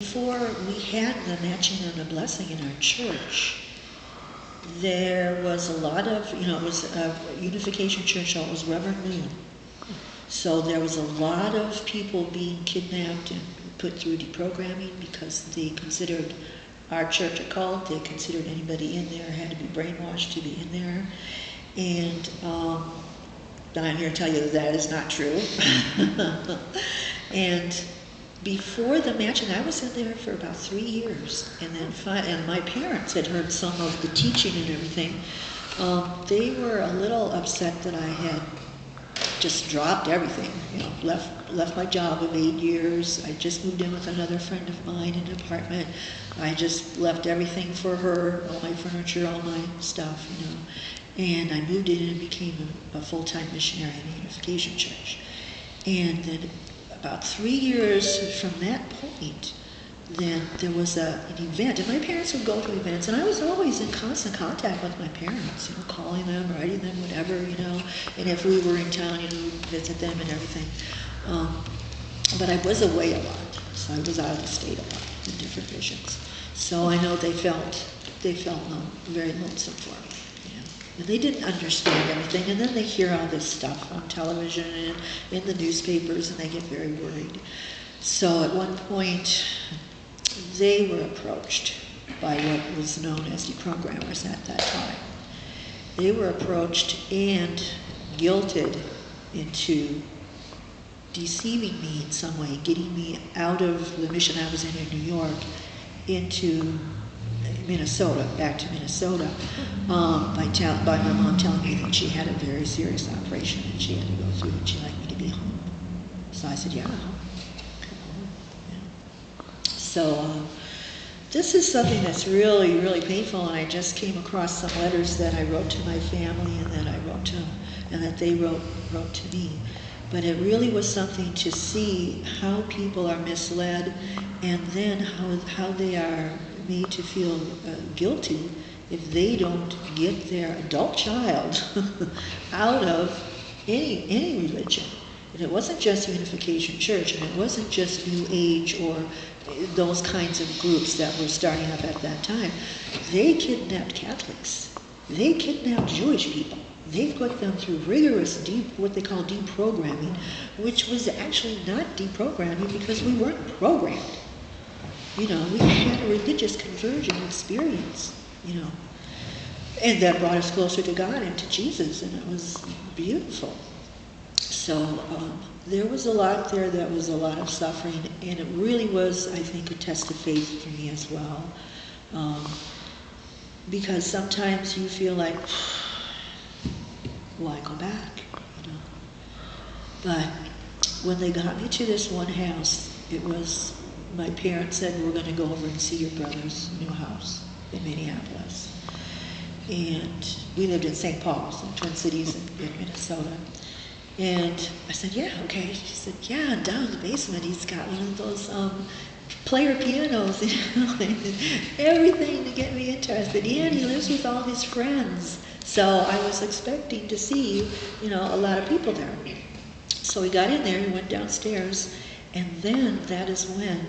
Before we had the matching and the blessing in our church, there was a lot of, it was a Unification Church, so it was Reverend Moon. So there was a lot of people being kidnapped and put through deprogramming because they considered our church a cult. They considered anybody in there had to be brainwashed to be in there. And I'm here to tell you that is not true. And before the matching, I was in there for about 3 years, and then and my parents had heard some of the teaching and everything. They were a little upset that I had just dropped everything, left my job of 8 years. I just moved in with another friend of mine in an apartment. I just left everything for her, all my furniture, all my stuff, and I moved in and became a full-time missionary in the Unification Church. And then about 3 years from that point, then there was an event, and my parents would go to events, and I was always in constant contact with my parents, calling them, writing them, whatever, and if we were in town, visit them and everything. But I was away a lot, so I was out of the state a lot in different missions. So I know they felt very lonesome for me. And they didn't understand everything, and then they hear all this stuff on television and in the newspapers, and they get very worried. So at one point, they were approached by what was known as deprogrammers at that time. They were approached and guilted into deceiving me in some way, getting me out of the mission I was in New York into Minnesota, back to Minnesota, by my mom telling me that she had a very serious operation and she had to go through and she'd like me to be home. So I said, yeah, come on. Yeah. So this is something that's really, really painful, and I just came across some letters that I wrote to my family and that I wrote to them, and that they wrote to me. But it really was something to see how people are misled, and then how they are made to feel guilty if they don't get their adult child out of any religion. And it wasn't just Unification Church, and it wasn't just New Age or those kinds of groups that were starting up at that time. They kidnapped Catholics. They kidnapped Jewish people. They put them through rigorous, what they call deprogramming, which was actually not deprogramming because we weren't programmed. We had a religious conversion experience, and that brought us closer to God and to Jesus, and it was beautiful. So there was a lot there that was a lot of suffering, and it really was, I think, a test of faith for me as well. Because sometimes you feel like, why go back? But when they got me to this one house, it was, my parents said, we're going to go over and see your brother's new house in Minneapolis. And we lived in St. Paul, so Twin Cities in Minnesota. And I said, yeah, okay. She said, yeah, down in the basement, he's got one of those player pianos, everything to get me interested. And he lives with all his friends. So I was expecting to see, a lot of people there. So we got in there, we went downstairs, and then that is when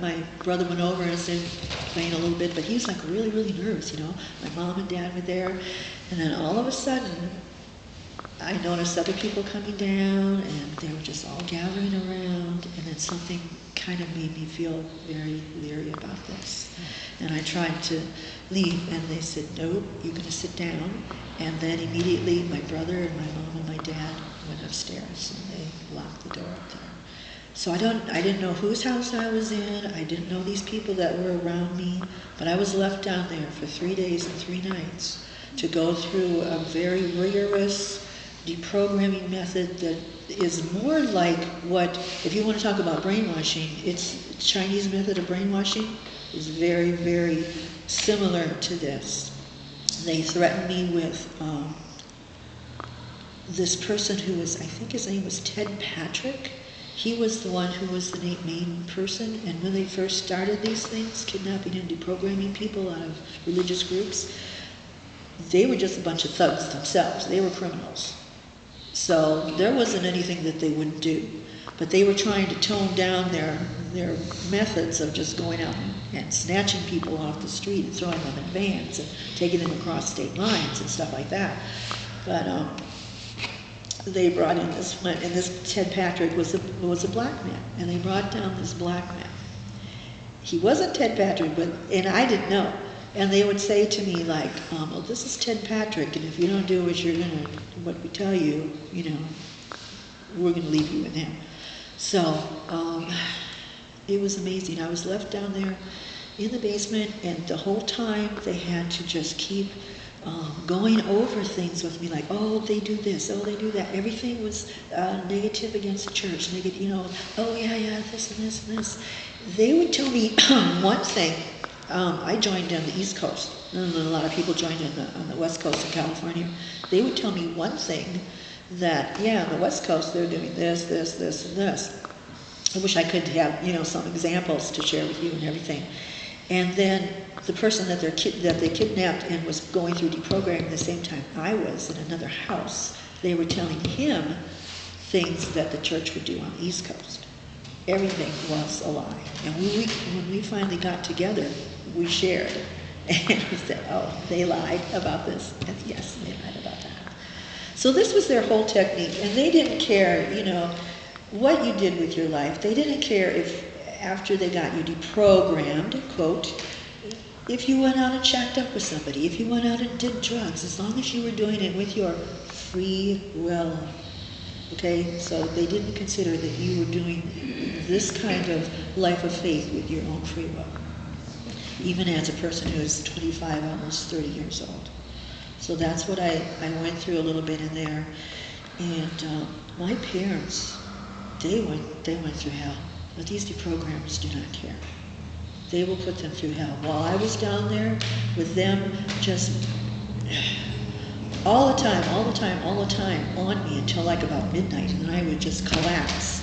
my brother went over and started playing a little bit, but he was like really, really nervous, My mom and dad were there, and then all of a sudden, I noticed other people coming down, and they were just all gathering around, and then something kind of made me feel very leery about this. And I tried to leave, and they said, nope, you're going to sit down. And then immediately my brother and my mom and my dad went upstairs, and they locked the door up there. So I didn't know whose house I was in. I didn't know these people that were around me, but I was left down there for 3 days and 3 nights to go through a very rigorous deprogramming method that is more like what, if you want to talk about brainwashing, it's Chinese method of brainwashing is very, very similar to this. They threatened me with this person who was, I think his name was Ted Patrick. He was the one who was the main person, and when they first started these things, kidnapping and deprogramming people out of religious groups, they were just a bunch of thugs themselves. They were criminals. So there wasn't anything that they wouldn't do. But they were trying to tone down their methods of just going out and snatching people off the street and throwing them in vans and taking them across state lines and stuff like that. But they brought in this one, and this Ted Patrick was a black man, and they brought down this black man. He wasn't Ted Patrick, and I didn't know. And they would say to me like, "Oh, this is Ted Patrick, and if you don't do what we tell you, we're gonna leave you with him." So it was amazing. I was left down there in the basement, and the whole time they had to just keep going over things with me, like, "Oh, they do this, oh, they do that." Everything was negative against the church. Negative, "Oh yeah, this and this and this." They would tell me one thing. I joined on the East Coast, and a lot of people joined on the West Coast of California. They would tell me one thing, that, on the West Coast they're doing this, this, this, and this. I wish I could have, some examples to share with you and everything. And then the person that they kidnapped and was going through deprogramming the same time I was in another house, they were telling him things that the church would do on the East Coast. Everything was a lie. And when we finally got together, we shared. And we said, "Oh, they lied about this." And yes, they lied about that. So this was their whole technique. And they didn't care, what you did with your life. They didn't care if after they got you deprogrammed, quote, if you went out and shacked up with somebody, if you went out and did drugs, as long as you were doing it with your free will. Okay, so they didn't consider that you were doing this kind of life of faith with your own free will, even as a person who is 25, almost 30 years old. So that's what I went through a little bit in there. And my parents, they went through hell. But these deprogrammers do not care. They will put them through hell. While I was down there with them, just all the time on me until like about midnight, and then I would just collapse,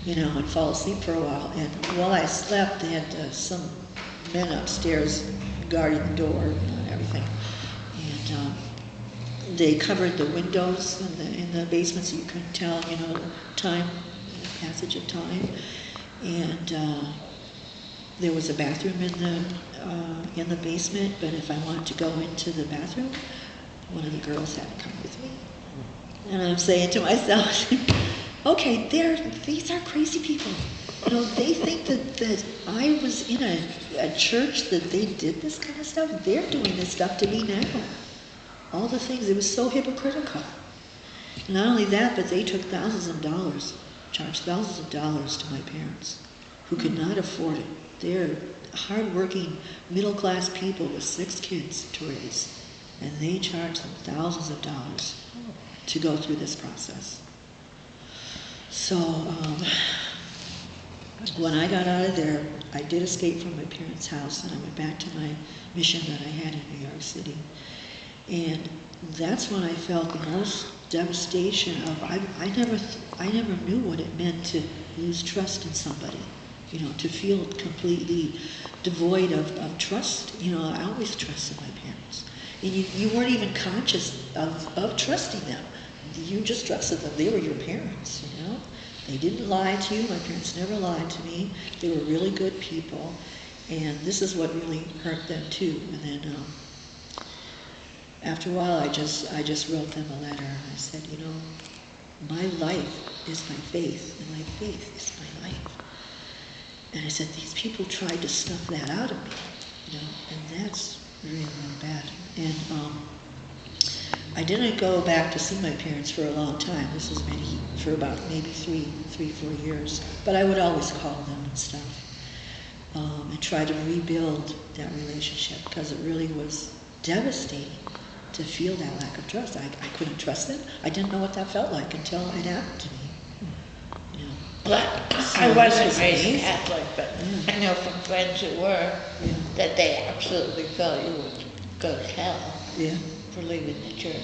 and fall asleep for a while. And while I slept, they had some men upstairs guarding the door and everything. And they covered the windows in the basement so you couldn't tell, time, passage of time. And there was a bathroom in the basement, but if I wanted to go into the bathroom, one of the girls had to come with me. And I'm saying to myself, okay, these are crazy people. They think that I was in a church that they did this kind of stuff. They're doing this stuff to me now. All the things, it was so hypocritical. Not only that, but they took thousands of dollars, charged thousands of dollars to my parents, who could not afford it. They're hardworking, middle-class people with 6 kids to raise, and they charged them thousands of dollars to go through this process. So when I got out of there, I did escape from my parents' house, and I went back to my mission that I had in New York City. And that's when I felt the most devastation of, I never knew what it meant to lose trust in somebody, to feel completely devoid of trust. I always trusted my parents. And you weren't even conscious of trusting them. You just trusted them. They were your parents, They didn't lie to you. My parents never lied to me. They were really good people. And this is what really hurt them too. And then after a while, I just wrote them a letter. I said, my life is my faith, and my faith is my life. And I said, these people tried to snuff that out of me, and that's really, really bad. And I didn't go back to see my parents for a long time. This was for about maybe 4 years. But I would always call them and stuff, and try to rebuild that relationship, because it really was devastating to feel that lack of trust. I couldn't trust them. I didn't know what that felt like until it happened to me. Well, So I wasn't was raised amazing. Catholic, but I know from friends who were that they absolutely felt you would go to hell for leaving the church.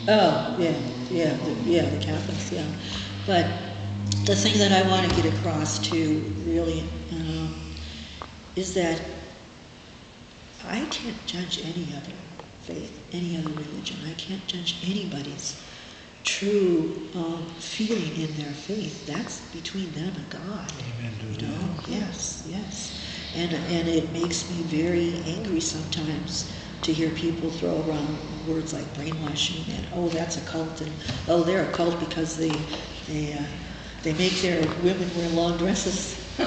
Oh, the Catholics, yeah. But the thing that I want to get across to really is that I can't judge any other faith, any other religion. I can't judge anybody's true feeling in their faith. That's between them and God. Amen. You know, yes. And it makes me very angry sometimes to hear people throw around words like brainwashing and, oh, that's a cult, and oh, they're a cult because they make their women wear long dresses. I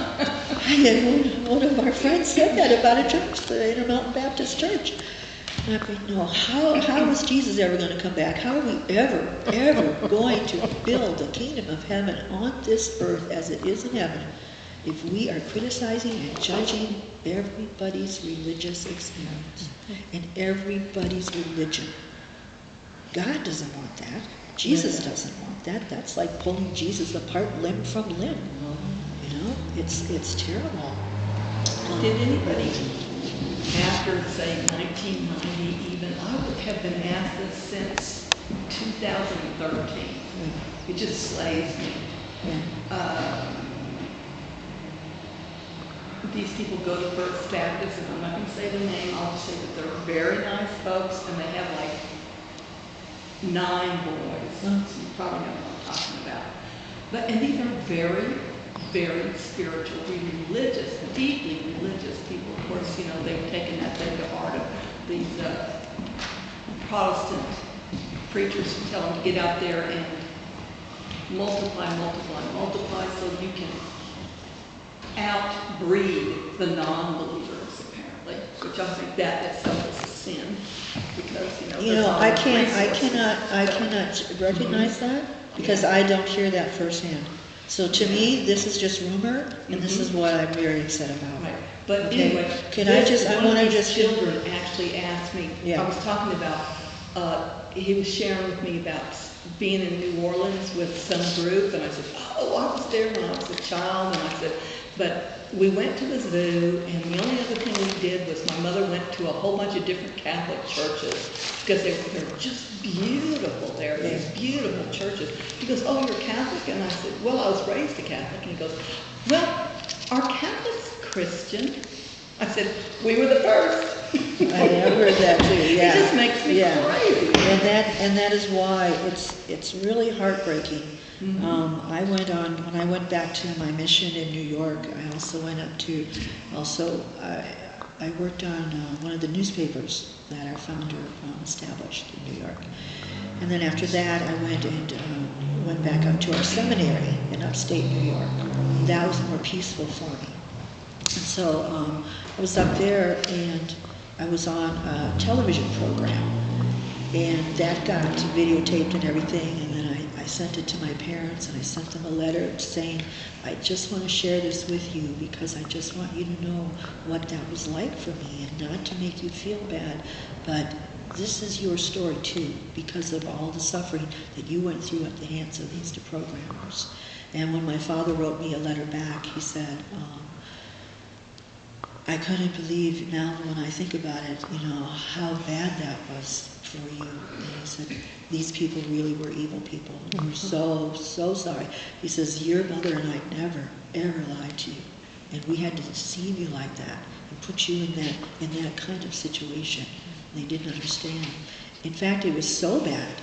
had one of our friends said that about a church, the Intermountain Baptist Church. And I mean, no, how is Jesus ever going to come back? How are we ever going to build the kingdom of heaven on this earth as it is in heaven if we are criticizing and judging everybody's religious experience and everybody's religion? God doesn't want that. Jesus doesn't want that. That's like pulling Jesus apart limb from limb. You know, it's terrible. Did anybody, after, say, 1990 even, I would have been asked this since 2013. It just slays me. These people go to First Baptist, and I'm not going to say the name, I'll just say that they're very nice folks, and they have like 9 boys. So you probably know what I'm talking about. And these are very, very spiritual, religious, deeply religious people. Of course, you know, they've taken that thing to heart of these Protestant preachers who tell them to get out there and multiply so you can outbreed the non-believers, apparently, which I think that itself is a sin, because, you know, I cannot recognize that because I don't hear that firsthand. So to me, this is just rumor, and this is what I'm very upset about. Right. But okay. Anyway, one of these children actually asked me, yeah. I was talking about, he was sharing with me about being in New Orleans with some group, and I said, oh, I was there when I was a child, and I said, but we went to the zoo, and the only other thing we did was my mother went to a whole bunch of different Catholic churches, because they're just beautiful there, these beautiful churches. He goes, oh, you're Catholic? And I said, well, I was raised a Catholic. And he goes, well, are Catholics Christian? I said, we were the first. I have heard that too, yeah. It just makes me crazy. And that is why it's really heartbreaking. Mm-hmm. When I went back to my mission in New York, I also went up to, I worked on one of the newspapers that our founder established in New York. And then after that, I went back up to our seminary in upstate New York. That was more peaceful for me. And so I was up there, and I was on a television program, and that got videotaped and everything, and then I sent it to my parents, and I sent them a letter saying, I just want to share this with you because I just want you to know what that was like for me, and not to make you feel bad, but this is your story too, because of all the suffering that you went through at the hands of these deprogrammers. And when my father wrote me a letter back, he said, I couldn't believe now when I think about it, you know, how bad that was for you. And he said, these people really were evil people. We're so sorry. He says, your mother and I never, ever lied to you. And we had to deceive you like that and put you in that kind of situation. And they didn't understand. In fact, it was so bad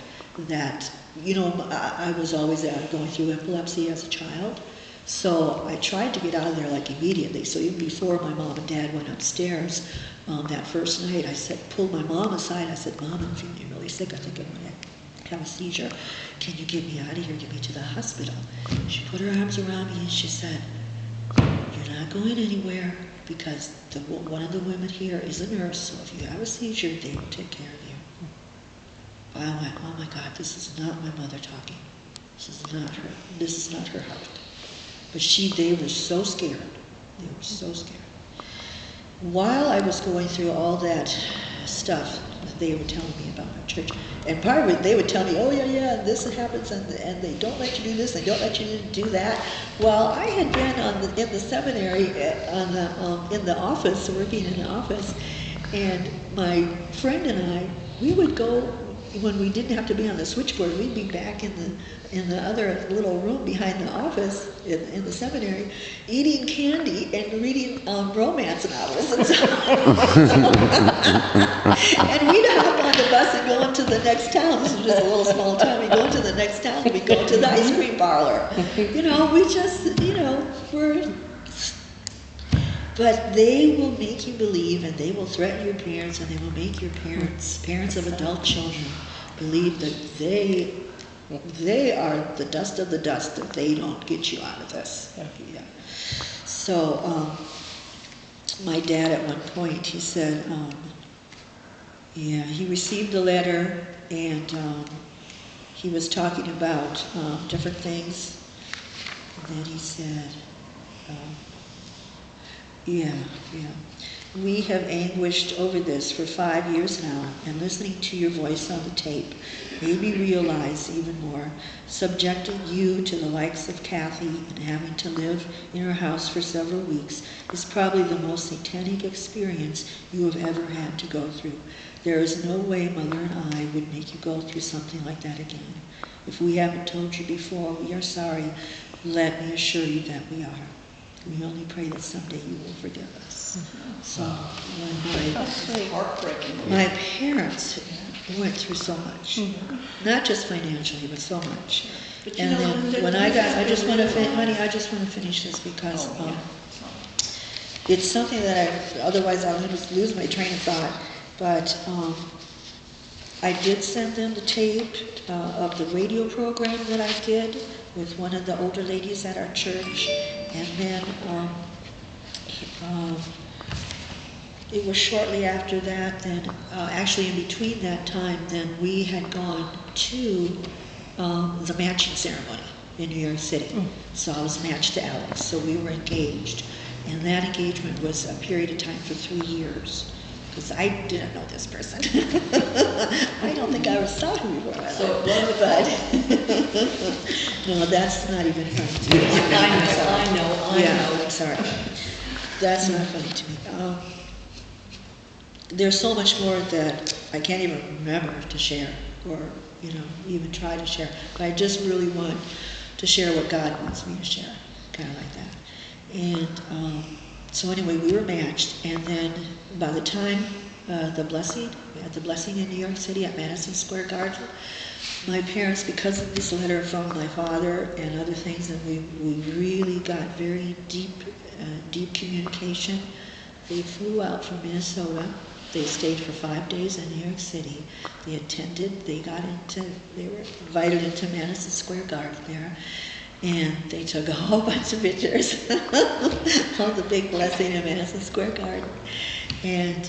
that, you know, I was always going through epilepsy as a child. So I tried to get out of there like immediately. So even before my mom and dad went upstairs that first night, I pulled my mom aside. I said, Mom, I'm feeling really sick. I think I'm going to have a seizure. Can you get me out of here? Get me to the hospital. She put her arms around me and she said, you're not going anywhere because one of the women here is a nurse. So if you have a seizure, they will take care of you. I went, oh my God, this is not my mother talking. This is not her heart. But they were so scared. They were so scared. While I was going through all that stuff that they were telling me about my church, and part of it, they would tell me, oh yeah, this happens, and they don't let you do this, they don't let you do that. Well, I had been in the seminary, in the office, working in the office, and my friend and I, we would go, when we didn't have to be on the switchboard, we'd be back in the other little room behind the office in the seminary, eating candy and reading romance novels and stuff. And we'd hop on the bus and go into into the next town. This is just a little small town. We go into the next town, we go to the ice cream parlor. You know, we just, you know, but they will make you believe, and they will threaten your parents, and they will make your parents of adult children, believe that they are the dust of the dust if they don't get you out of this. Yeah. So, my dad at one point, he said, he received a letter, and he was talking about different things, and then he said, we have anguished over this for 5 years now, and listening to your voice on the tape made me realize even more. Subjecting you to the likes of Kathy and having to live in her house for several weeks is probably the most satanic experience you have ever had to go through. There is no way Mother and I would make you go through something like that again. If we haven't told you before, we are sorry. Let me assure you that we are. We only pray that someday you will forgive us. So when my parents went through so much, not just financially, but so much. But and then when I just want to finish this because it's something that otherwise I'll lose my train of thought. But I did send them the tape of the radio program that I did with one of the older ladies at our church, and then it was shortly after that, then actually in between that time, then we had gone to the matching ceremony in New York City. So I was matched to Alex, so we were engaged, and that engagement was a period of time for 3 years. Because I didn't know this person. I don't think I ever saw who you were. But no, that's not even funny to me. I know. Sorry. That's not funny to me. There's so much more that I can't even remember to share, or even try to share. But I just really want to share what God wants me to share, kind of like that. And so anyway, we were matched, and then by the time we had the blessing in New York City at Madison Square Garden, my parents, because of this letter from my father and other things, and we really got very deep communication. They flew out from Minnesota. They stayed for 5 days in New York City. They were invited into Madison Square Garden there. And they took a whole bunch of pictures of the big blessing in Madison Square Garden. And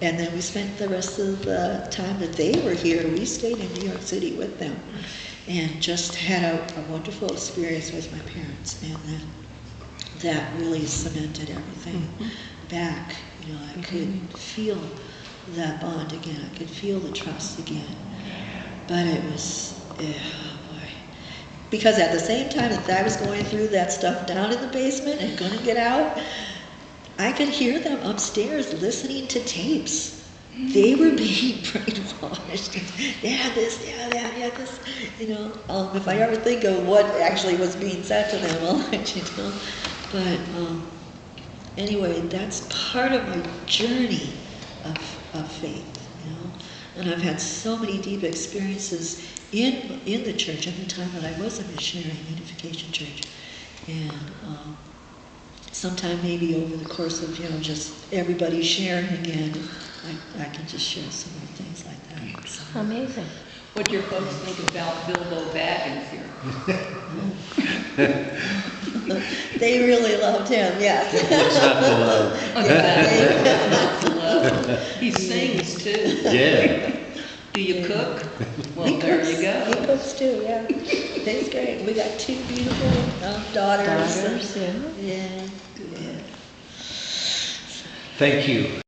then we spent the rest of the time that they were here, we stayed in New York City with them. And just had a wonderful experience with my parents. And then that really cemented everything back. I could feel that bond again. I could feel the trust again. But it was... Because at the same time that I was going through that stuff down in the basement and going to get out, I could hear them upstairs listening to tapes. They were being brainwashed. This. If I ever think of what actually was being said to them, I'll let you know. But anyway, that's part of my journey of faith, And I've had so many deep experiences in the church at the time that I was a missionary in Unification Church. And sometime maybe over the course of, just everybody sharing again, I can just share some more things like that. So. Amazing. What do your folks think about Bilbo Baggins here? They really loved him, yes. What's not to love? He sings too. Yeah. Do you cook? Well, there you go. He cooks too, yeah. He's great. We got 2 beautiful daughters. Yeah. Yeah. Thank you.